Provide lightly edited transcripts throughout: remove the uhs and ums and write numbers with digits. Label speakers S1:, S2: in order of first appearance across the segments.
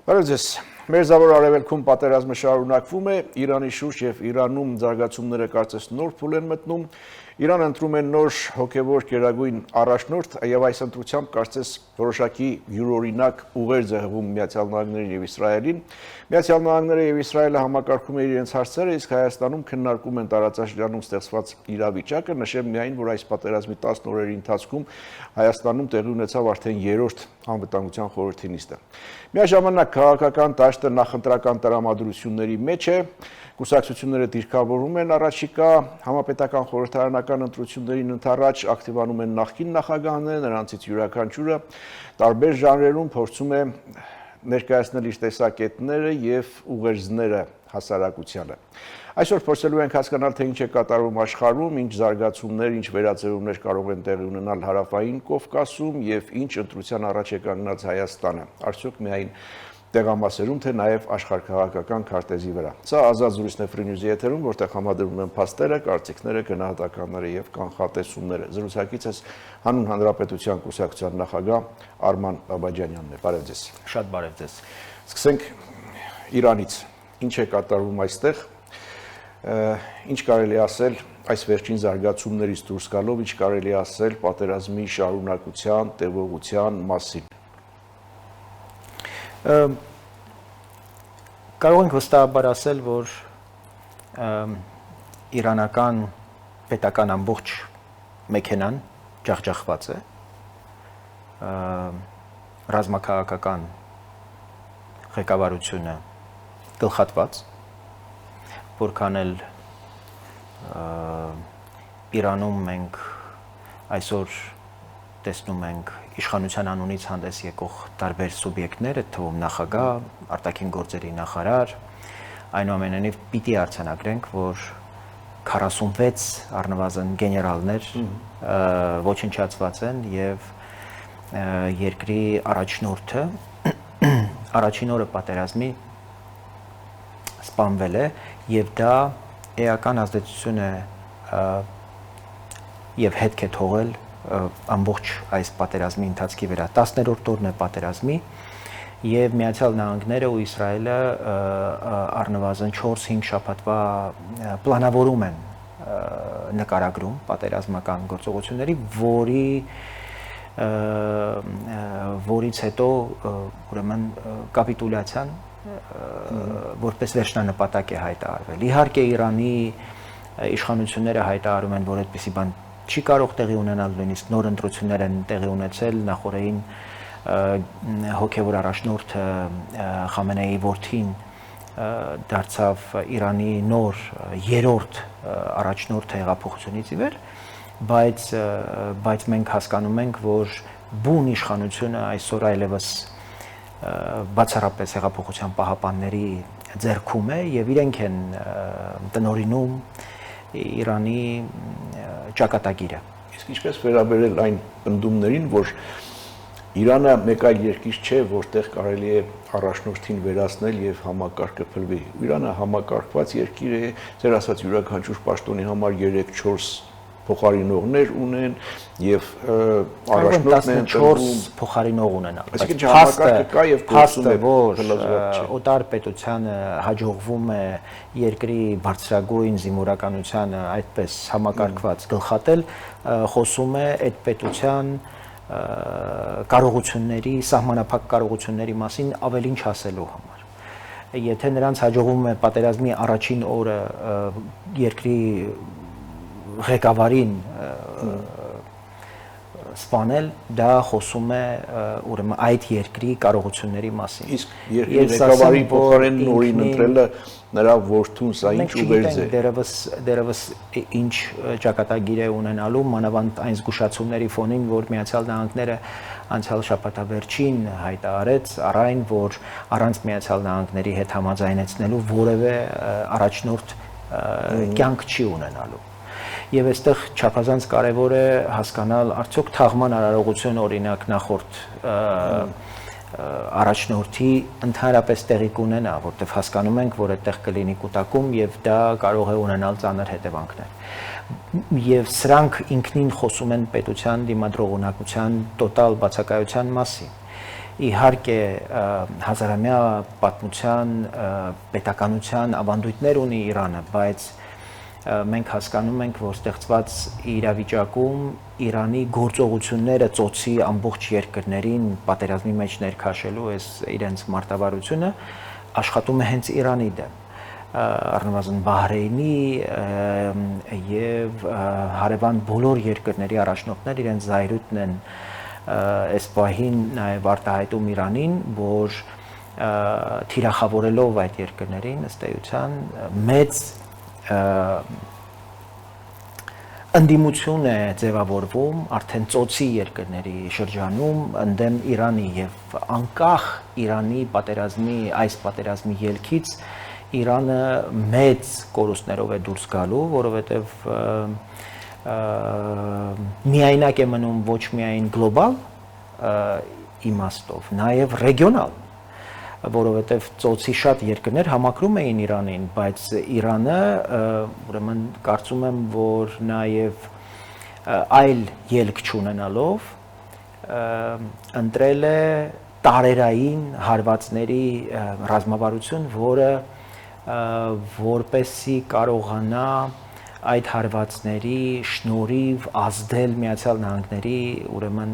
S1: Բարև Մերձավոր Արևելքում պատերազմը շարունակվում է, Իրանի շուրջ եւ Իրանում զարգացումները կարծես նոր փուլ են մտնում, Իրանը ընտրում է նոր հոգեվոր գերագույն առաջնորդ եւ այս ընտրությամբ կարծես որոշակի յուրօրինակ ուղեր ձեղվում Միացյալ Նահանգներին եւ Իսրայելին։ Միացյալ Նահանգները եւ Իսրայելը համակարգում են իրենց հարցերը, իսկ Հայաստանում քննարկում են տարածաշրջանում ստեղծված իրավիճակը, նշեմ միայն, որ այս պատերազմի 10 օրերի ընթացքում Հայաստանում տեղի ունեցավ արդեն 3-րդ անվտանգության խորհրդի նիստը։ Միաժամանակ քաղաքական դաշտը նախընտրական տրամադրությունների մեջ է, կուսակցությունները դիրքավորում են առաջիկա համապետական խորհրդարանական ընտրություններին ընդառաջ ակտիվանում են նախկին նախագահները, նրանցից յուրաքանչյուրը տարբեր ժանրերում փորձում է ներկայացնել իր տեսակետները եւ ուղերձները հասարակությանը։ Այսօր փորձելու ենք հասկանալ, թե ինչ է կատարվում աշխարհում, ինչ զարգացումներ, ինչ վերածերումներ կարող են տեղի ունենալ հարավային Կովկասում եւ ինչ ընտրության առաջ է կանգնած Հայաստանը։ Արդյոք միայն տեղամասերում, թե նաև աշխարհքաղաքական քարտեզի վրա։ Սա ազատ զրույցն է Free News-ի եթերում, որտեղ համադրում են փաստերը, կարծիքները, գնահատականները եւ կանխատեսումները։ Զրուցակիցս Հանուն Հանրապետության կուսակցության նախագահ Արման Բաբաջանյանն է։ Բարև ձեզ։
S2: Շատ բարև ձեզ։
S1: Սկսենք Իրանից։ Ինչ է կատարվում այստեղ։ Ինչ կարելի ասել այս վերջին զարգացումներից դուրս գալով, ինչ կարելի ասել պատերազմի շարունակության, տևողության մասին։
S2: Կարող ենք վստահաբար ասել, որ իրանական պետական ամբողջ մեքենան ջախջախված է, ռազմաքաղաքական ղեկավարությունը գլխատված, որքան էլ Իրանում մենք այսօր տեսնում ենք իշխանության անունից հանդես եկող տարբեր սուբյեկտներ, այդ թվում նախագահ, արտաքին գործերի նախարար, այնուամենայնիվ պիտի արձանագրենք, որ 46 առնվազն գեներալներ ոչնչացված են եւ երկրի առաջնորդը առաջին օրը պատերազմի սպանվել է եւ դա էական ազդեցություն է եւ հետք է թողել ամբողջ այս պատերազմի ընթացքի վրա 10-րդ օրն է պատերազմի եւ Միացյալ Նահանգները ու Իսրայելը առնվազն 4-5 շաբաթվա պլանավորում են նկարագրում պատերազմական գործողությունների, որից հետո ուրեմն կապիտուլյացիան որպես վերջնանպատակ է հայտարարվել։ Իհարկե Իրանի իշխանությունները հայտարարում են, որ այդպիսի բան չի կարող տեղի ունենալ, նույնիսկ նոր ընտրություններ են տեղի ունեցել, նախորդին հոգևոր առաջնորդը Խամենեիի որդին դարձավ Իրանի նոր 3-րդ առաջնորդը հեղափոխությունից ի վեր, բայց մենք հասկանում ենք, որ բուն իշխանությունը այսօր այլևս բացառապես հեղափոխության պահապանների ձեռքում է եւ իրենք են տնօրինում Իրանի ճակատագիրը։
S1: Իսկ ինչպես վերաբերել այն ընդդումներին, որ Իրանը մեկ այլ երկիր չէ, որտեղ կարելի է առաջնորդին վերացնել եւ համակարգը փլվի։ Իրանը համակարգված երկիր է, ձեր ասած յուրաքանչյուր պաշտոնի համար 3-4 փոխարինողներ ունեն եւ առաջնորդն են
S2: 14 փոխարինող ունենալ։
S1: Այսինքն համակարգը կա եւ գործում է,
S2: որ օտար պետությանը հաջողվում է երկրի բարձրագույն զինվորականությանը այդպես համակարգված գլխատել, խոսում է այդ պետության կարողությունների, սահմանափակ կարողությունների մասին ավելին չասելու համար։ Եթե նրանց հաջողվում է պատերազմի առաջին օրը երկրի ղեկավարին սպանել, դա խոսում է ուրեմն այդ երկրի կարողությունների մասին։
S1: Իսկ երկրի ղեկավարի փոխարեն նորին ընտրելը նրա որդուն սա ինչ ուղերձ է։
S2: Դերևս ինչ ճակատագիր է ունենալու, մանավանդ այն զգուշացումների ֆոնին, որ Միացյալ Նահանգները անցյալ շաբաթավերջին հայտարարեց առայն, որ առանց Միացյալ Նահանգների հետ համաձայնեցնելու որևէ առաջնորդ կյանք չի ունենալու։ Եվ այստեղ չափազանց կարևոր է հասկանալ արդյոք թաղման արարողություն օրինակ նախորդ առաջնորդի ընդհանրապես տեղի կունենա, որտեղ հասկանում ենք, որ այդտեղ կլինի կուտակում եւ դա կարող է ունենալ ծանր հետևանքներ։ Եվ սրանք ինքնին խոսում են պետության դիմադրողունակության տոտալ բացակայության մասին։ իհարկե հազարամյա պատմության, պետականության ավանդույթներ ունի Իրանը, բայց մենք հասկանում ենք, որ ստեղծված իրավիճակում Իրանի գործողությունները ծոցի ամբողջ երկրներին պատերազմի մեջ ներքաշելու այս իրենց մարտավարությունը աշխատում է հենց Իրանի դեմ, առնվազն Բահրեյնի եւ հարևան բոլոր երկրների առաջնորդներ իրենց զայրույթն են այս պահին նաեւ արտահայտում Իրանին, որ թիրախավորելով այդ երկրներին ըստ էության մեծ ընդդիմություն է ձևավորվում արդեն ծոցի երկրների շրջանում ընդդեմ Իրանի եւ անկախ Իրանի այս պատերազմի ելքից Իրանը մեծ կորուստներով է դուրս գալու, որովհետեւ միայնակ է մնում ոչ միայն գլոբալ իմաստով, նաեւ ռեգիոնալ, որովհետեւ ծոցի շատ երկրներ համակրում էին Իրանին, բայց Իրանը ուրեմն կարծում եմ, որ նաեւ այլ ելք չունենալով ընտրել է տարերային հարվածների ռազմավարություն, որը որպեսզի կարողանա այդ հարվածների շնորհիվ ազդել Միացյալ Նահանգների, ուրեմն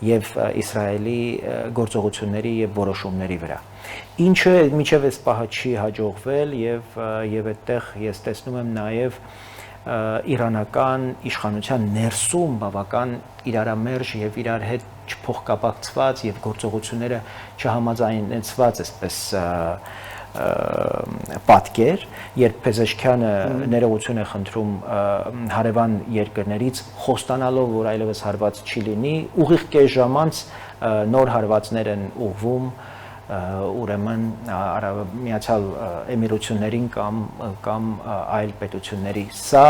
S2: եւ Իսրայելի գործողությունների եւ որոշումների վրա։ Ինչը մինչև այս պահը չի հաջողվել եւ այդտեղ ես տեսնում եմ նաեւ իրանական իշխանության ներսում բավական իրարամերժ եւ իրար հետ չփոխկապակցված եւ գործողությունները չհամաձայնեցված այսպես պատկեր, երբ Փեզեշքյանը ներողություն է խնդրում հարևան երկրներից, խոստանալով, որ այլևս հարված չի լինի, ուղիղ կես ժամանց նոր հարվածներ են ուղղվում ուրեմն Միացյալ Էմիրություններին կամ այլ պետությունների։ Սա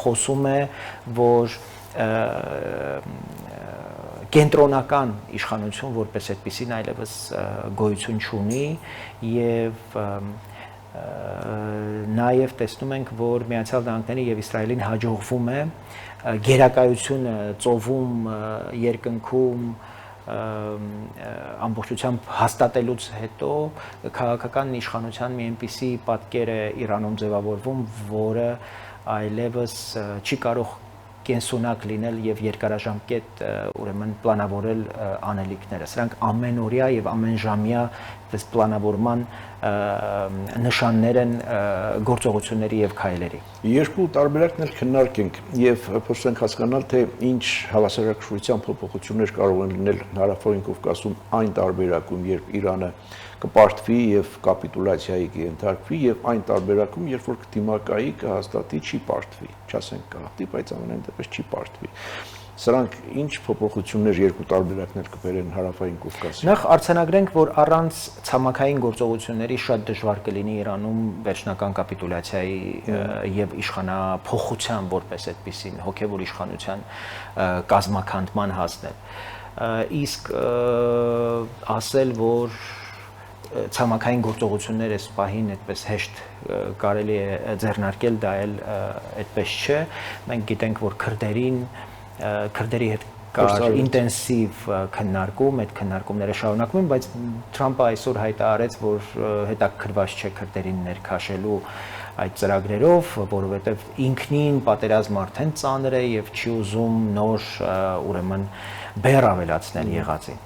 S2: խոսում է, որ կենտրոնական իշխանություն որպես այդպիսին այլևս գոյություն չունի եւ նաեւ տեսնում ենք, որ Միացյալ Նահանգների եւ Իսրայելին հաջողվում է գերակայությունը ծովում երկնքում ամբողջությամբ հաստատելուց հետո քաղաքական իշխանության մի այնպիսի պատկեր է Իրանում ձևավորվում, որը այլևս չի կարող կենսունակ լինել եւ երկարաժամկետ ուրեմն պլանավորել անելիքները։ Սրանք ամենօրյա եւ ամենժամյա այս պլանավորման նշաններ են գործողությունների եւ քայլերի։
S1: Երկու տարբերակներ քննարկենք եւ փորձենք հասկանալ, թե ինչ հավասարակշռության փոփոխություններ կարող են լինել Հարավային Կովկասում այն տարբերակում, երբ Իրանը կպարտվի եւ կապիտուլյացիայի կենթարկվի եւ այն տարբերակում, երբ որ կդիմակայի կհաստատի չի պարտվի, չասենք կհատի, բայց ամենայն դեպս չի պարտվի։ Սրանք ինչ փոփոխություններ երկու տարբերակներ կբերեն Հարավային Կովկասին։
S2: Նախ արձանագրենք, որ առանց ցամաքային գործողությունների շատ դժվար կլինի Իրանում վերջնական կապիտուլյացիայի եւ իշխանափոխության որպես այդպիսին հոգեվոր իշխանության կազմաքանդման հասնել։ Իսկ ասել, որ ցամաքային գործողություններ այս պահին այդպես հեշտ կարելի է ձեռնարկել, դա էլ այդպես չէ։ Մենք գիտենք, որ քրդերի հետ կար ինտենսիվ քննարկում, այդ քննարկումները շարունակվում են, բայց Թրամփը այսօր հայտարարեց, որ հետաքրքրված չէ քրդերին ներքաշելու այդ ծրագրերով, որովհետև ինքնին պատերազմը արդեն ծանր է եւ չի ուզում նոր ուրեմն բեռ ավելացնել եղածին։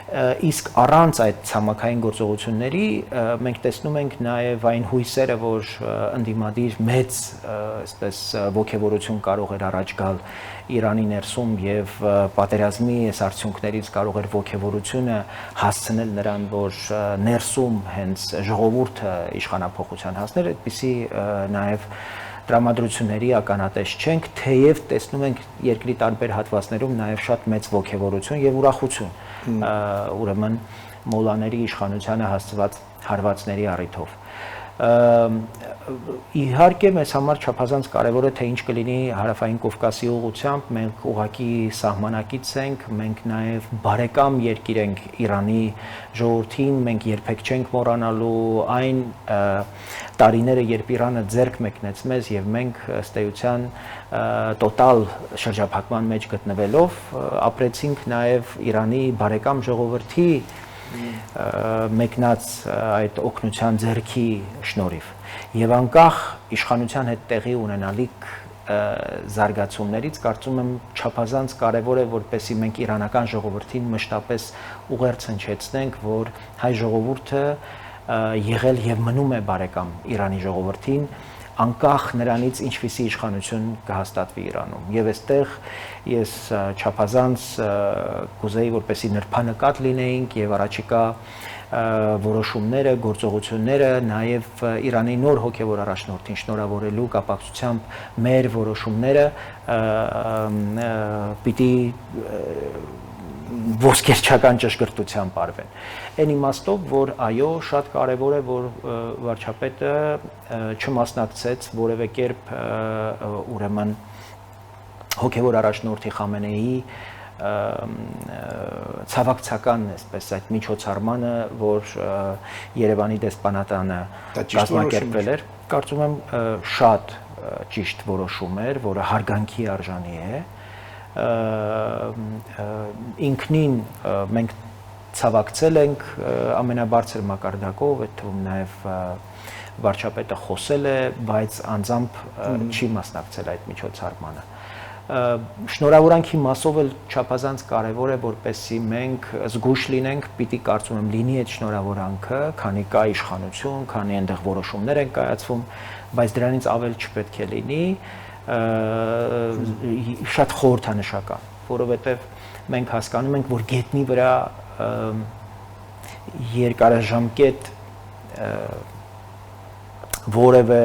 S2: Իսկ առանց այդ ցամաքային գործողությունների մենք տեսնում ենք նաև այն հույսերը, որ ընդդիմադիր մեծ այսպես ոգևորություն կարող էր առաջ գալ Իրանի ներսում եւ պատերազմի այս արդյունքներից կարող էր ոգևորությունը հասցնել նրան, որ ներսում հենց ժողովուրդը իշխանափոխության հասներ, այդպիսի նաև տրամադրությունների ականատես չենք, թեև տեսնում ենք երկրի տարբեր հատվածներում նաև շատ մեծ ոգևորություն եւ ուրախություն ուրեմն մոլաների իշխանությանը հասցված հարվածների առիթով։ Իհարկե մեզ համար չափազանց կարևոր է թե ինչ կլինի Հարավային Կովկասի ուղղությամբ, մենք ուղղակի սահմանակից ենք, մենք նաև բարեկամ երկիր ենք Իրանի ժողովրդին, մենք երբեք չենք մոռանալու այն տարիները, երբ Իրանը ձեռք մեկնեց մեզ եւ մենք ըստ էության տոտալ շրջափակման մեջ գտնվելով ապրեցինք նաև Իրանի բարեկամ ժողովրդի մեկնած այդ օգնության ձեռքի շնորհիվ եւ անկախ իշխանության հետ տեղի ունենալիք զարգացումներից կարծում եմ չափազանց կարևոր է որպեսզի մենք իրանական ժողովրդին մշտապես ուղերձ հնչեցնենք, որ հայ ժողովուրդը եղել եւ մնում է բարեկամ Իրանի ժողովրդին անկախ նրանից ինչպիսի իշխանություն կհաստատվի Իրանում եւ այստեղ ես չափազանց կուզեի որպեսզի նրբանկատ լինեինք եւ առաջիկա որոշումները, գործողությունները նաև Իրանի նոր հոգևոր առաջնորդին շնորհավորելու կապակցությամբ մեր որոշումները պիտի ոսկերչական ճշգրտությամբ արվեն։ Այն իմաստով, որ այո, շատ կարևոր է, որ վարչապետը չմասնակցեց որևէ կերպ ուրեմն հոգևոր առաջնորդի Խամենեիի ցավակցական այսպես այդ միջոցառմանը, որ Երևանի դեսպանատանը կազմակերպվել էր, կարծում եմ շատ ճիշտ որոշում էր, որը հարգանքի արժանի է։ Ինքնին մենք ցավակցել ենք ամենաբարձր մակարդակով, այդ թվում նաև վարչապետը խոսել է, բայց անձամբ չի մասնակցել այդ միջոցառմանը։ Շնորհավորանքի մասով էլ չափազանց կարևոր է, որպեսզի մենք զգույշ լինենք, պիտի կարծում եմ լինի այդ շնորհավորանքը, քանի կա իշխանություն, քանի այնտեղ որոշումներ են կայացվում, բայց դրանից ավել չպետք է լինի շատ խորհրդանշական, որովհետև մենք հասկանում ենք, որ գետնի վրա երկարաժամկետ որևէ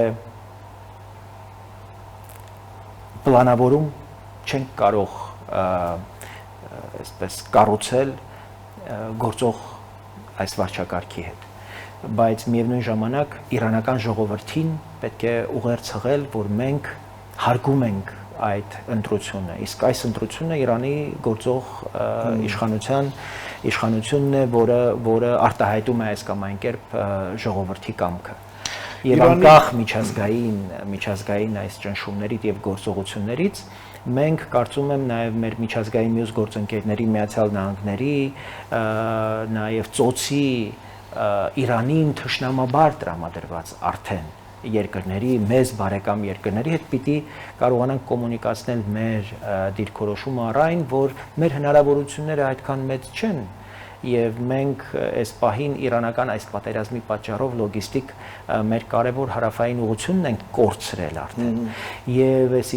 S2: պլանավորում չենք կարող այսպես կառուցել գործող այս վարչակարգի հետ, բայց միևնույն ժամանակ իրանական ժողովրդին պետք է ուղերձ հղել, որ մենք հարգում ենք այդ ընտրությունը, իսկ այս ընտրությունը Իրանի գործող իշխանությունն է, որը արտահայտում է այս կամ այն կերպ ժողովրդի կամքը։ Եվ անկախ միջազգային այս ճնշումներից եւ գործողություններից մենք կարծում եմ նաև մեր միջազգային մյուս գործընկերների Միացյալ Նահանգների, նաև ծոցի Իրանին թշնամաբար տրամադրված արդեն երկրների, մեզ բարեկամ երկրների հետ պիտի կարողանանք կոմունիկացնել մեր դիրքորոշումը առ այն, որ մեր հնարավորությունները այդքան մեծ չեն եւ մենք այս պահին իրանական այս պատերազմի պատճառով լոգիստիկ մեր կարևոր հարավային ուղղությունն ենք կորցրել արդեն եւ այս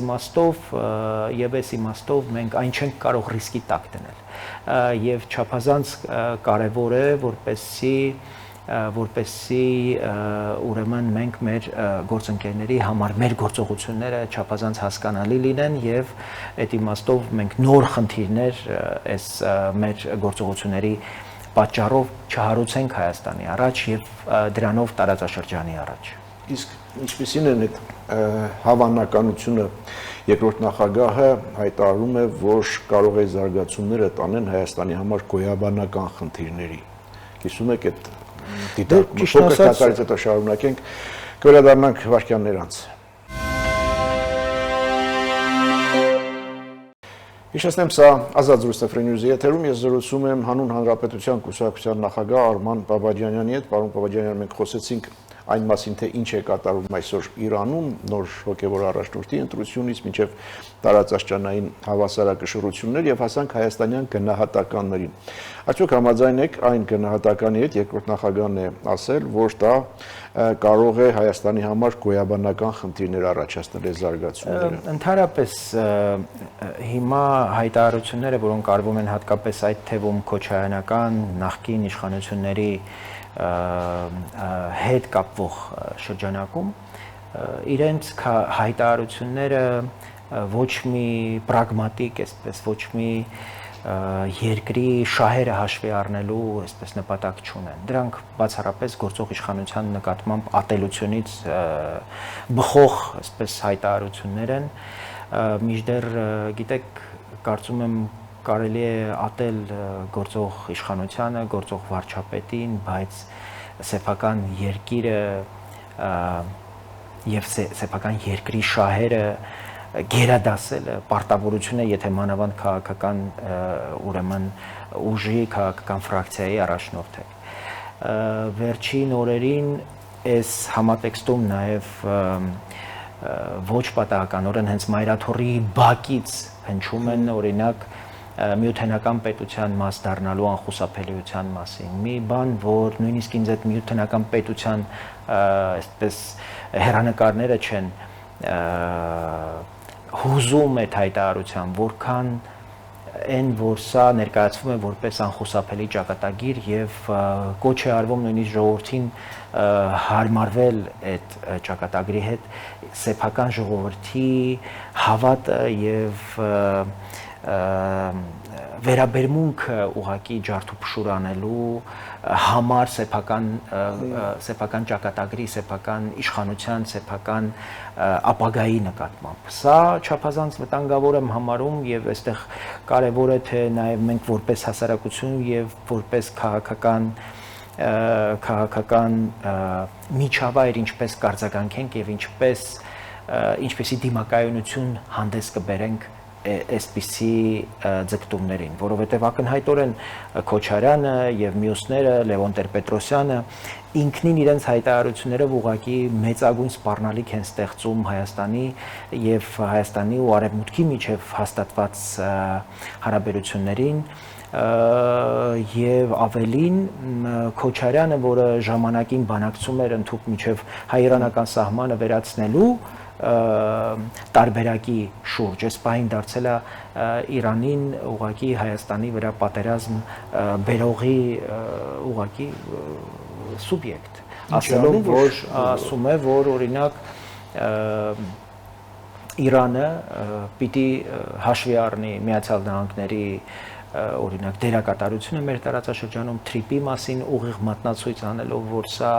S2: իմաստով մենք այն չենք կարող ռիսկի տակ դնել եւ չափազանց կարևոր է որպեսզի ուրեմն մենք մեր գործընկերների համար մեր գործողությունները չափազանց հասկանալի լինեն եւ այդ իմաստով մենք նոր խնդիրներ այս մեր գործողությունների պատճառով չհարուցենք Հայաստանի առաջ եւ դրանով տարածաշրջանի առաջ։
S1: Իսկ ինչպիսին են այդ հավանականությունը երկրորդ նախագահը հայտարարում է, որ կարող է զարգացումները տանեն Հայաստանի համար գոյաբանական խնդիրների։ Կիսում եք այդ դիտարկումը, փոքր դատարից հետո շարունակենք, կվերադառնանք վայրկյաններ անց։ Հիշեցնեմ, սա Ազատ զրույցը Free News-ի եթերում, ես զրուցում եմ Հանուն Հանրապետության կուսակցության նախագահ Արման Բաբաջանյանի հետ, պարոն Բաբաջանյան, մենք խոսեցինք այն մասին, թե ինչ է կատարվում այսօր Իրանում, նոր հոգևոր առաջնորդի ընտրությունից մինչև տարածաշրջանային հավասարակշռություններ եւ հասանք հայաստանյան գնահատականներին։ Արդյոք համաձայն եք այն գնահատականի հետ, երկրորդ նախագահն է ասել, որ դա կարող է Հայաստանի համար գոյաբանական խնդիրներ առաջացնել այս զարգացումները։
S2: Ընդհանրապես հիմա հայտարարությունները, որոնք արվում են հատկապես այդ թվում քոչայանական նախկին իշխանությունների հետ կապվող շրջանակում իրենց հայտարարությունները ոչ մի պրագմատիկ, այսպես ոչ մի երկրի շահերը հաշվի առնելու այսպես նպատակ չունեն։ Դրանք բացառապես գործող իշխանության նկատմամբ ատելությունից բխող այսպես հայտարարություններ են, մինչդեռ գիտեք, կարծում եմ կարելի է ատել գործող իշխանությանը, գործող վարչապետին, բայց սեփական երկիրը եւ սեփական երկրի շահերը գերադասել պարտավորությունը, եթե մանավանդ քաղաքական ուրեմն ուժի քաղաքական ֆրակցիայի առաջնորդ է։ Վերջին օրերին այս համատեքստում նաև ոչ պատահականորեն հենց մայրաթորի բակից հնչում են օրինակ միութենական պետության մաս դառնալու անխուսափելիության մասին։ Մի բան, որ նույնիսկ ինձ այդ միութենական պետության այսպես հերանեկարները չեն հուզում այդ հայտարարությամբ, որքան այն, որ սա ներկայացվում է որպես անխուսափելի ճակատագիր եւ կոչ է արվում նույնիսկ ժողովրդին հարմարվել այդ ճակատագրի հետ, սեփական ժողովրդի հավատը եւ վերաբերմունքը ուղակի ջարդուփշուր անելու համար սեփական ճակատագրի, սեփական իշխանության, սեփական ապագայի նկատմամբ։ Սա չափազանց վտանգավոր եմ համարում եւ այստեղ կարեւոր է թե նաեւ մենք որպես հասարակություն եւ որպես քաղաքական միջավայր ինչպես կարձագանքենք եւ ինչպեսի դիմակայունություն հանդես կբերենք այսպիսի ձգտումներին, որովհետև ակնհայտորեն Քոչարյանը եւ մյուսները, Լևոն Տեր-Պետրոսյանը ինքնին իրենց հայտարարություններով ուղղակի մեծագույն սպառնալիք են ստեղծում Հայաստանի եւ Հայաստանի ու Արևմուտքի միջև հաստատված հարաբերություններին եւ ավելին Քոչարյանը, որը ժամանակին բանակցում էր ընդհանուր միջև հայ-իրանական սահմանը վերացնելու տարբերակի շուրջ, այս պահին դարձել է Իրանին ուղղակի Հայաստանի վրա պատերազմ բերողի ուղղակի սուբյեկտ, ասում է, որ օրինակ Իրանը պիտի հաշվի առնի Միացյալ Նահանգների օրինակ դերակատարությունը մեր տարածաշրջանում Թրիպի մասին ուղիղ մատնացույց անելով, որ սա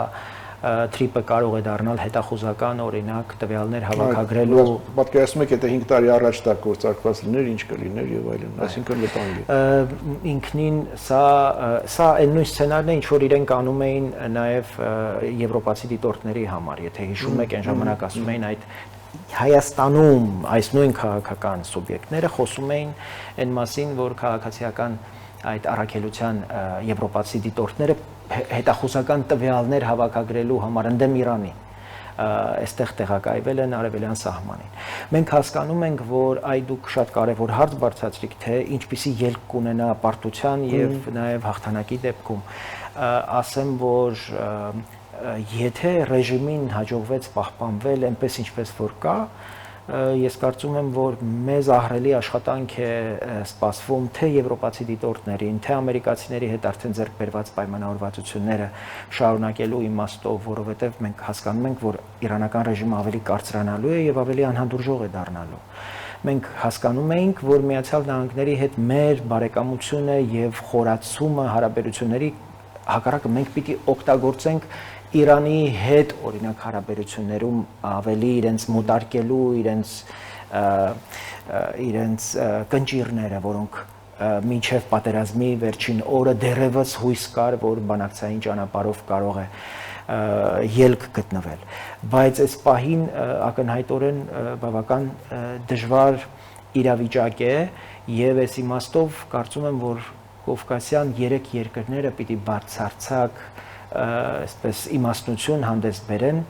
S2: Թրիպը կարող է դառնալ հետախուզական օրինակ տվյալներ հավաքագրելու
S1: պատկերացնում եք, եթե 5 տարի առաջ դա գործարկված լիներ, ինչ կլիներ եւ այլն, այսինքն վտանգ է։
S2: Ինքնին սա այն նույն սցենարն է, ինչ որ իրենք անում էին նաեւ եվրոպացի դիտորդների համար, եթե հիշում եք, այն ժամանակ ասում էին այդ Հայաստանում այս նույն քաղաքական սուբյեկտները խոսում էին այն մասին, որ քաղաքացիական այդ առաքելության եվրոպացի դիտորդները հետախուզական տվյալներ հավաքագրելու համար ընդդեմ Իրանի այստեղ տեղակայվել են արևելյան սահմանին։ Մենք հասկանում ենք, որ դուք շատ կարևոր հարց բարձրացրիք, թե ինչպիսի ելք կունենա պարտության եւ նաեւ հաղթանակի դեպքում։ Ասեմ, որ եթե ռեժիմին հաջողվեց պահպանվել այնպես ինչպես որ կա, ես կարծում եմ, որ մեզ ահռելի աշխատանք է սպասվում թե եվրոպացի դիտորդներին, թե ամերիկացիների հետ արդեն ձեռք բերված պայմանավորվածությունները շարունակելու իմաստով, որովհետև մենք հասկանում ենք, որ իրանական ռեժիմը ավելի կարծրանալու է եւ ավելի անհանդուրժող է դառնալու։ Մենք հասկանում էինք, որ Միացյալ Նահանգների հետ մեր բարեկամությունը եւ խորացումը հարաբերությունների հակառակը մենք պիտի օգտագործենք Իրանի հետ օրինակ հարաբերություններում ավելի իրենց մոտարկելու իրենց կնճիռները, որոնք մինչև պատերազմի վերջին օրը դեռևս հույս կար, որ բանակցային ճանապարհով կարող է ելք գտնվել, բայց այս պահին ակնհայտորեն բավական դժվար իրավիճակ է եւ այս իմաստով կարծում եմ, որ կովկասյան 3 երկրները պիտի բարձրացակ այսպես իմաստնություն հանդես բերեն,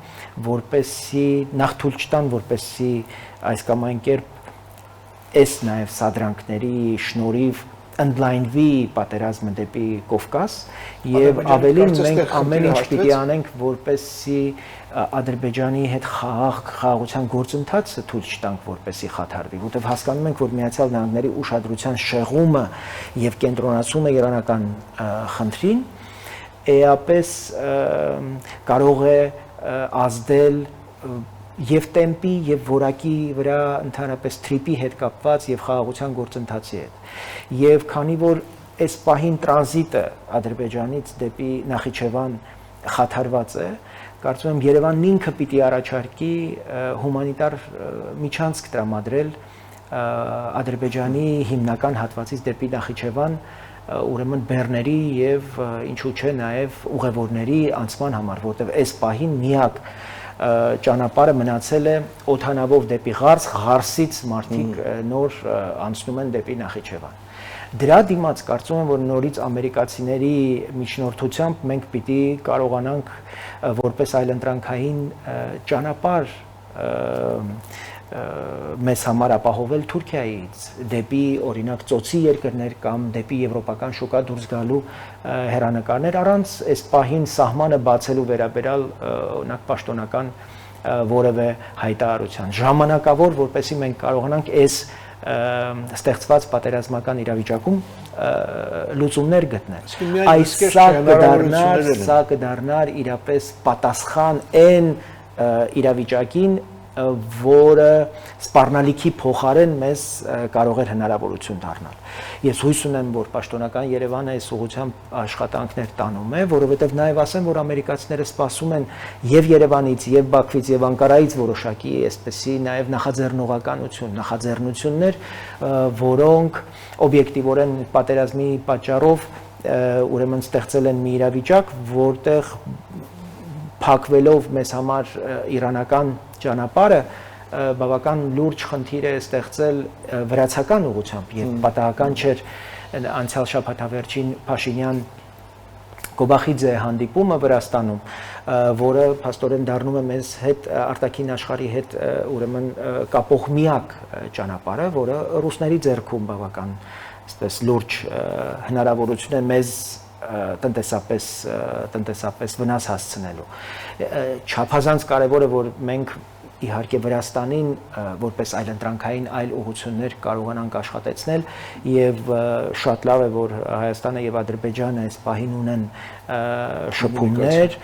S2: որպեսզի նախ թույլ չտան, որպեսզի այս կամ այն կերպ այս նաև սադրանքների շնորհիվ ընդլայնվի պատերազմը դեպի Կովկաս եւ ավելին մենք ամեն ինչ պիտի անենք, որպեսզի Ադրբեջանի հետ խաղաղության գործընթացը թույլ չտանք, որպեսզի խաթարվի, որտեղ հասկանում ենք, որ Միացյալ Նահանգների ուշադրության շեղումը եւ կենտրոնացումը իրանական խնդրին էապես կարող է ազդել եւ տեմպի եւ որակի վրա ընդհանրապես Թրիպի հետ կապված եւ խաղաղության գործընթացի հետ։ Եվ քանի որ այս պահին տրանզիտը Ադրբեջանից դեպի Նախիջևան խաթարված է, կարծում եմ Երևանն ինքը պիտի առաջարկի հումանիտար միջանցք տրամադրել Ադրբեջանի հիմնական հատվածից դեպի Նախիջևան ուրեմն բեռների եւ ինչու՞ չէ նաեւ ուղևորների անցման համար, որտեղ այս պահին միակ ճանապարհը մնացել է օթանավով դեպի Ղարս, Ղարսից մարդիկ նոր անցնում են դեպի Նախիջևան։ Դրա դիմաց կարծում եմ, որ նորից ամերիկացիների միջնորդությամբ մենք պիտի կարողանանք որպես այլընտրանքային ճանապարհ մեզ համար ապահովել Թուրքիայից դեպի օրինակ ծոցի երկրներ կամ դեպի եվրոպական շուկա դուրս գալու հեռանկարներ առանց այս պահին սահմանը բացելու վերաբերյալ օրինակ պաշտոնական որևէ հայտարարության ժամանակավոր, որպեսզի մենք կարողանանք այս ստեղծված պատերազմական իրավիճակում լուծումներ գտնել։ Այս սա կդառնար իրապես պատասխան այն իրավիճակին, որը սպառնալիքի փոխարեն մեզ կարող էր հնարավորություն դառնալ։ Ես հույս ունեմ, որ պաշտոնական Երևանը այս ուղղությամբ աշխատանքներ տանում է, որովհետև նաև ասեմ, որ ամերիկացիները սպասում են եւ Երևանից, եւ Բաքվից, եւ Անկարայից որոշակի այսպեսի նաև նախաձեռնություններ, որոնք օբյեկտիվորեն պատերազմի պատճառով ուրեմն ստեղծել են մի իրավիճակ, որտեղ փակվելով մեզ համար իրանական ճանապարհը բավական լուրջ խնդիր է ստեղծել վրացական ուղղությամբ եւ պատահական չէր անցյալ շաբաթավերջին Փաշինյան Կոբախիձե հանդիպումը Վրաստանում, որը փաստորեն դառնում է մեզ հետ արտաքին աշխարհի հետ ուրեմն կապող միակ ճանապարհը, որը ռուսների ձեռքում բավական այսպես լուրջ հնարավորություն է մեզ տնտեսապես վնաս հասցնելու։ Չափազանց կարևոր է, որ մենք իհարկե Վրաստանին որպես այլընտրանքային այլ ուղղություններ կարողանանք աշխատեցնել եւ շատ լավ է, որ Հայաստանը եւ Ադրբեջանը այս պահին ունեն շփումներ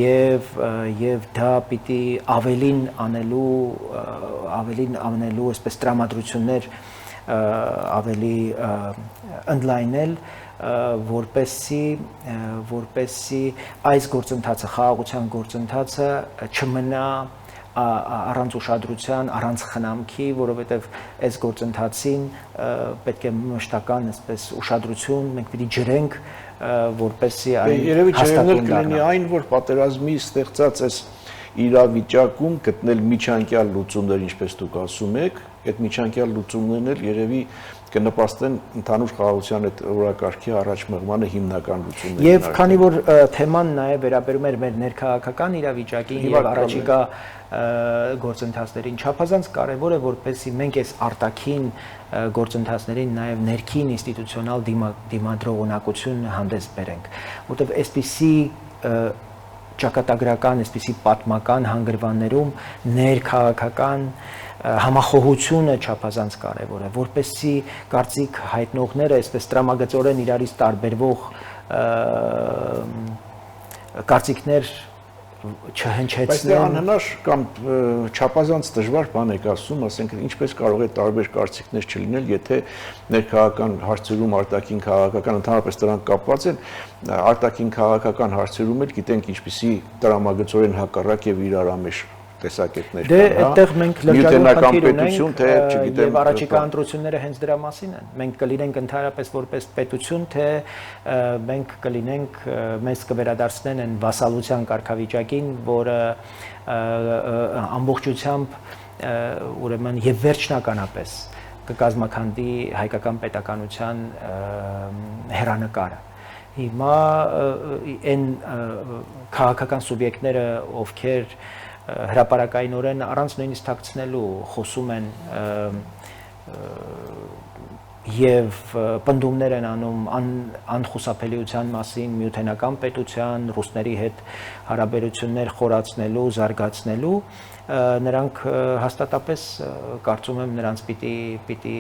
S2: եւ դա պիտի ավելին անելու այսպես տրամադրություններ ավելի ընդլայնել, որպեսզի այս գործընթացը, խաղաղության գործընթացը չմնա առանց ուշադրության, առանց խնամքի, որովհետև այս գործընթացին պետք է մշտական այսպես ուշադրություն մենք պիտի ջրենք, որպեսզի
S1: երևի ջրել կլինի այն, որ պատերազմի ստեղծած այս իրավիճակում գտնել միջանկյալ լուծումներ, ինչպես դուք ասում եք, այդ միջանկյալ լուծումներն էլ երևի կնպաստեն ընդհանուր խաղաղության այդ օրակարգի առաջ մղմանը հիմնական լուծումներ։
S2: Եվ քանի որ թեման նաև վերաբերում էր մեր ներքաղաքական իրավիճակին եւ առաջիկա գործընթացներին, չափազանց կարևոր է, որպեսզի մենք այս արտաքին գործընթացներին նաև ներքին ինստիտուցիոնալ դիմադրողունակություն հանդես բերենք, որտեղ այսպիսի ճակատագրական, այսպիսի պատմական հանգրվաններում ներքաղաքական համախոհությունը չափազանց կարևոր է, որպեսզի կարծիք հայտնողները այսպես տրամագծորեն իրարից տարբերվող կարծիքներ չհնչեցնեն։
S1: Բայց դա անհնար կամ չափազանց դժվար բան եք ասում, ասենք ինչպես կարող է տարբեր կարծիքներ չլինել, եթե ներքաղաքական հարցերում, արտաքին քաղաքական ընդհանրապես դրանք կապված են, արտաքին քաղաքական հարցերում էլ գիտենք ինչպիսի տրամագծորեն հակառակ եւ իրարամեժ տեսակետներ
S2: կան, հա։ Դե այդտեղ մենք լրջագույն խնդիր ունենք եւ առաջիկա ընտրությունները հենց դրա մասին են։ Մենք կլինենք ընդհանրապես որպես պետություն, թե մենք կլինենք մեզ կվերադարձնեն այն վասալության կարգավիճակին, որը ամբողջությամբ ուրեմն եւ վերջնականապես կկազմաքանդի հայկական պետականության հեռանկարը։ Հիմա այն քաղաքական սուբյեկտները, ովքեր հրապարակայինորեն առանց նույնիսկ թաքցնելու խոսում են եւ պնդումներ են անում անխուսափելիության մասին միութենական պետության, ռուսների հետ հարաբերություններ խորացնելու, զարգացնելու, նրանք հաստատապես կարծում եմ նրանց պիտի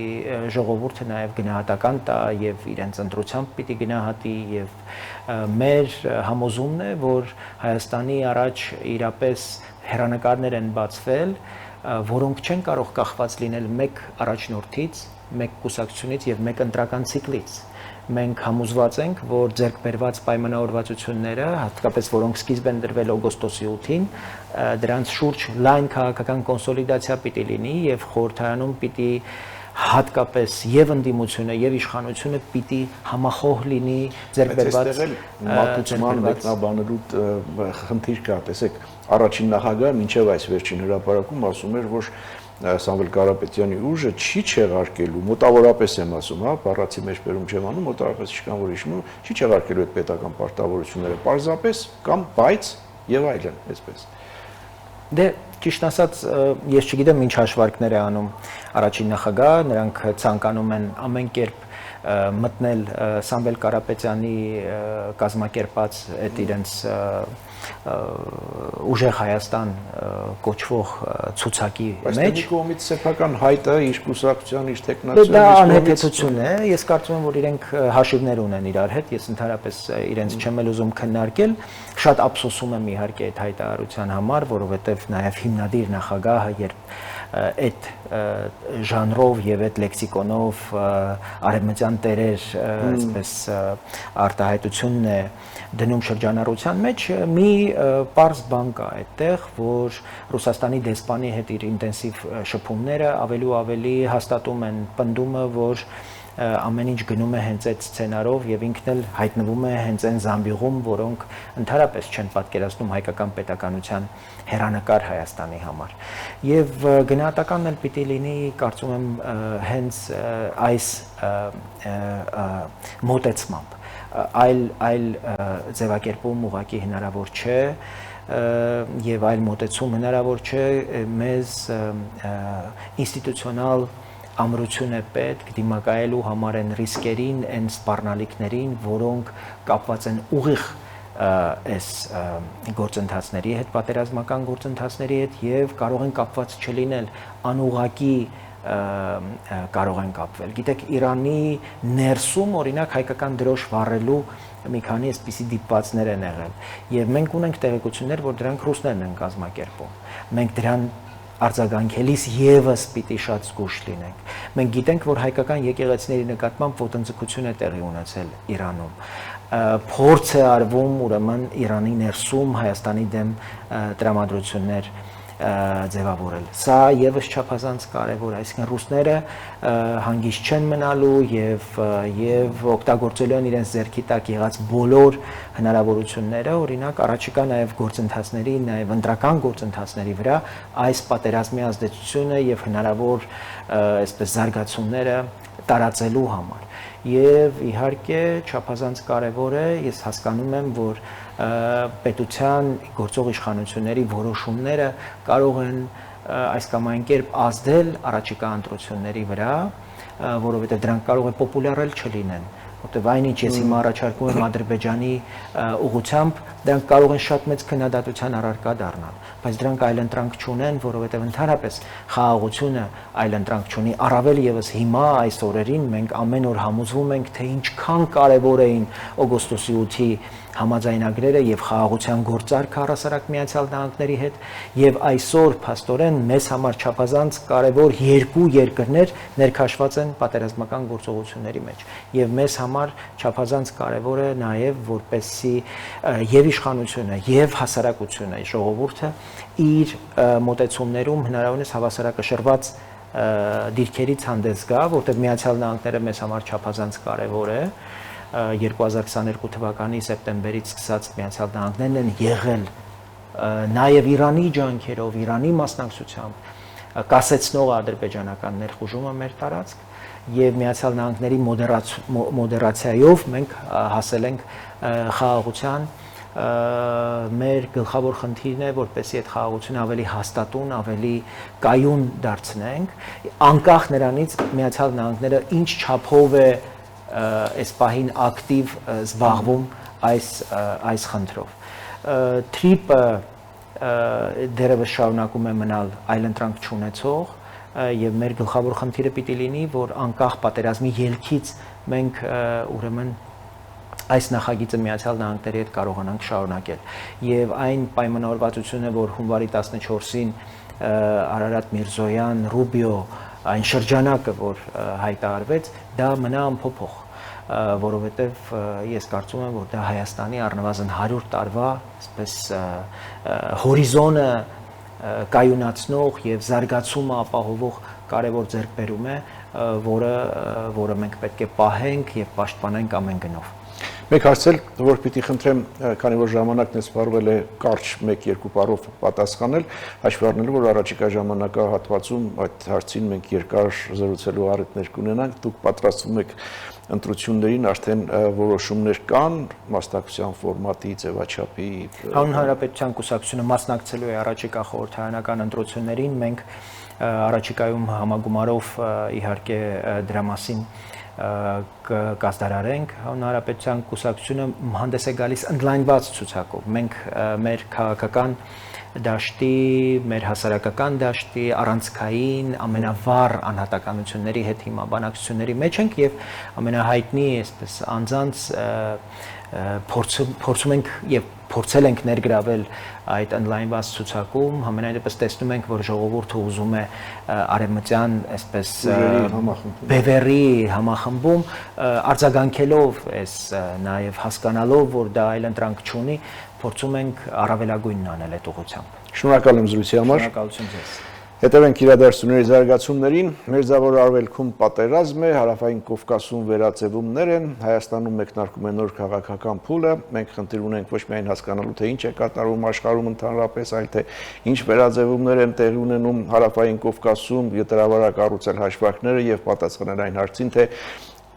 S2: ժողովուրդը նաև գնահատական տա եւ իրենց ընտրությամբ պիտի գնահատի եւ մեր համոզումն է, որ Հայաստանի առաջ իրապես հեռանկարներ են բացվել, որոնք չեն կարող կախված լինել մեկ առաջնորդից, մեկ կուսակցությունից եւ մեկ ընտրական ցիկլից։ Մենք համոզված ենք, որ ձեռքբերված պայմանավորվածությունները, հատկապես որոնք սկիզբ են դրվել օգոստոսի 8-ին, դրանց շուրջ լայն քաղաքական կոնսոլիդացիա պիտի լինի եւ խորհրդարանում պիտի հատկապես եւ ընդդիմությունը եւ իշխանությունը պիտի համախոհ լինի ձեռքբերված
S1: մատուցման մեկնաբանելու խնդիր կա, տեսեք, առաջին նախագահը մինչև այս վերջին հրապարակում ասում էր, որ Սամվել Կարապետյանի ուժը չի չեղարկելու, մոտավորապես եմ ասում, հա, բառացի մեջբերում չեմ անում, մոտավորապես իշքան որ հիշում, չի չեղարկելու այդ պետական պարտավորությունները, պարզապես կամ բայց եւ այլն, այսպես։
S2: Դե ճիշտ ասած, ես չգիտեմ ինչ հաշվարկներ է անում առաջին նախագահը, նրանք ցանկանում են ամեն կերպ մտնել Սամվել Կարապետյանի կազմակերպած այդ իրենց ուժեղ Հայաստան կոչվող ցուցակի մեջ։
S1: Բայց մի կողմից սեփական հայտը իր կուսակցության, իր տեխնացիոն
S2: դա անհետեցություն է, ես կարծում եմ, որ իրենք հաշիվներ ունեն իրար հետ, ես ընդհանրապես իրենց չեմ էլ ուզում քննարկել, շատ ափսոսում եմ իհարկե այդ հայտարարության համար, որովհետև նաև հիմնադիր նախագահը երբ այդ ժանրով եւ այդ լեքսիկոնով արևմտյան տերեր այսպես արտահայտությունն է դնում շրջանառության մեջ մի պարզ բան կա այդտեղ, որ Ռուսաստանի դեսպանի հետ իր ինտենսիվ շփումները ավելի ու ավելի հաստատում են պնդումը, որ ամեն ինչ գնում է հենց այդ սցենարով եւ ինքն էլ հայտնվում է հենց այն զամբյուղում, որոնք ընդհանրապես չեն պատկերացնում հայկական պետականության հերանեկար Հայաստանի համար։ Եւ գնահատականն էլ պիտի լինի, կարծում եմ, հենց այս մոտեցմամբ։ Այլ ձևակերպում ուղղակի հնարավոր չէ եւ այլ մոտեցում հնարավոր չէ մեզ ինստիտուցիոնալ ամրություն է պետք դիմակայելու համար են ռիսկերին, այն սպառնալիքներին, որոնք կապված են ուղիղ այս գործընթացների հետ, պատերազմական գործընթացների հետ եւ կարող են կապված չլինել անուղղակի կարող են կապվել։ Գիտեք, Իրանի ներսում օրինակ հայկական դրոշ վառելու մի քանի այսպիսի դիպվածներ են եղել եւ մենք ունենք տեղեկություններ, որ դրանք ռուսներն են կազմակերպում։ Մենք դրան արձագանքելիս եւս պիտի շատ զգուշ լինենք։ Մենք գիտենք, որ հայկական եկեղեցիների նկատմամբ ոտնձգություն է տեղի ունեցել Իրանում։ Փորձ է արվում ուրեմն Իրանի ներսում Հայաստանի դեմ տրամադրություններ ձևավորել։ Սա եւս չափազանց կարեւոր է, այսինքն ռուսները հանգիստ չեն մնալու եւ օգտագործելու են իրենց ձեռքի տակ եղած բոլոր հնարավորությունները, օրինակ առաջիկա նաեւ գործընթացների, նաեւ ընտրական գործընթացների վրա այս պատերազմի ազդեցությունը եւ հնարավոր այսպես զարգացումները տարածելու համար։ Եվ իհարկե չափազանց կարևոր է, ես հասկանում եմ, որ պետության գործող իշխանությունների որոշումները կարող են այս կամ այն կերպ ազդել առաջիկա ընտրությունների վրա, որովհետև դրանք կարող է պոպուլյար էլ չլինեն, որտեղ այնինչ ես հիմա առաջարկում եմ Ադրբեջանի ուղղությամբ, դրանք կարող են շատ մեծ քննադատության առարկա դառնալ, բայց դրանք այլընտրանք չունեն, որովհետև ընդհանրապես խաղաղությունը այլընտրանք չունի, առավել եւս հիմա այս օրերին մենք ամեն օր համոզվում ենք, թե ինչքան կարեւոր էին օգոստոսի 8-ի համաձայնագրերը եւ խաղաղության գործարքը առասարակ Միացյալ Նահանգների հետ եւ այսօր փաստորեն մեզ համար չափազանց կարեւոր երկու երկրներ ներքաշված են պատերազմական գործողությունների մեջ եւ մեզ համար չափազանց կարեւոր է նաեւ որպեսզի եւ իշխանությունը եւ հասարակությունը ժողովուրդը իր մոտեցումներում հնարավորինս հավասարակշռված դիրքերից հանդես գա, որտեղ Միացյալ Նահանգները մեզ համար չափազանց կարեւոր է 2022 թվականի սեպտեմբերից սկսած Միացյալ Նահանգներն են եղել նաև Իրանի ջանքերով, Իրանի մասնակցությամբ կասեցնող ադրբեջանական ներխուժումը մեր տարածք եւ Միացյալ Նահանգների մոդերացիայով մենք հասել ենք խաղաղության մեր գլխավոր խնդիրն է, որպեսզի այդ խաղաղությունը ավելի հաստատուն, ավելի կայուն դարձնենք, անկախ նրանից Միացյալ Նահանգները ինչ չափով է այս պահին ակտիվ զբաղվում այս խնդրով։ Թրիպը դերևս շարունակում է մնալ այլընտրանք չունեցող եւ մեր գլխավոր խնդիրը պիտի լինի, որ անկախ պատերազմի ելքից մենք ուրեմն այս նախագիծը Միացյալ Նահանգների հետ կարողանանք շարունակել եւ այն պայմանավորվածությունը, որ հունվարի 14-ին Արարատ Միրզոյան, Ռուբիո այն շրջանակը, որ հայտարարվեց, դա մնա անփոփոխ, որովհետև ես կարծում եմ, որ դա Հայաստանի առնվազն 100 տարվա այսպես հորիզոնը կայունացնող եւ զարգացումը ապահովող կարևոր ձեռքբերում է, որը մենք պետք է պահենք եւ պաշտպանենք ամեն գնով։
S1: Մեկ հարցել, որ պիտի խնդրեմ, քանի որ ժամանակն է սպառվել է կարճ 1-2 բառով պատասխանել, հաշվի առնելով, որ առաջիկա ժամանակահատվածում այդ հարցին մենք երկար զրուցելու առիթներ կունենանք, դուք պատրաստվում եք ընտրություններին, արդեն որոշումներ կան, մասնակցության ֆորմատի, ձևաչափի։
S2: Հանուն Հանրապետության կուսակցությունը մասնակցելու է առաջիկա խորհրդարանական ընտրություններին, մենք առաջիկայում համագումարով իհարկե դրա մասին կկազմարարենք Հանուն Հանրապետության կուսակցությունը հանդես է գալիս ընդլայնված ցուցակով։ Մենք մեր քաղաքական դաշտի, մեր հասարակական դաշտի առանցքային ամենավառ անհատականությունների հետ հիմա բանակցությունների մեջ ենք եւ ամենահայտնի այսպես անձանց փորձում ենք եւ փորձել ենք ներգրավել այդ ընդլայնված ցուցակում, համենայնդեպս տեսնում ենք, որ ժողովուրդը ուզում է արևմտյան այսպես բևեռի համախմբում արձագանքելով այս նաև հասկանալով, որ դա այլ ընտրանք չունի, փորձում ենք առավելագույնն անել այդ ուղղությամբ։
S1: Շնորհակալ եմ զրույցի համար։
S2: Շնորհակալություն ձեզ։
S1: Հետևենք իրադարձությունների զարգացումներին, Մերձավոր Արևելքում պատերազմ է, Հարավային Կովկասում վերածևումներ են, Հայաստանում մեկնարկում է նոր քաղաքական փուլը, մենք խնդիր ունենք ոչ միայն հասկանալու, թե ինչ է կատարվում աշխարհում ընդհանրապես, այլ թե ինչ վերածևումներ են տեղի ունենում Հարավային Կովկասում, ետրավարակ կառուցել հաշվարկները եւ պատասխանել այն հարցին, թե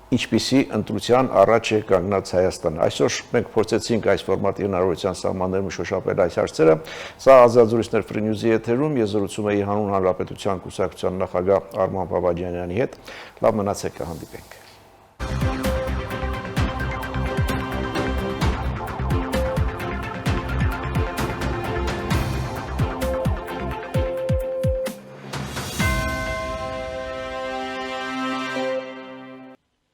S1: ինչպիսի ընտրության առաջ է կանգնած Հայաստանը։ Այսօր մենք փորձեցինք այս ֆորմատի հնարավորության սահմաններում շոշափել այս հարցերը։ Սա Ազատ զրույցներ Free News-ի եթերում, ես զրուցում էի Հանուն Հանրապետության կուսակցության նախագահ Արման Բաբաջանյանի հետ։ Լավ մնացեք, կհանդիպենք։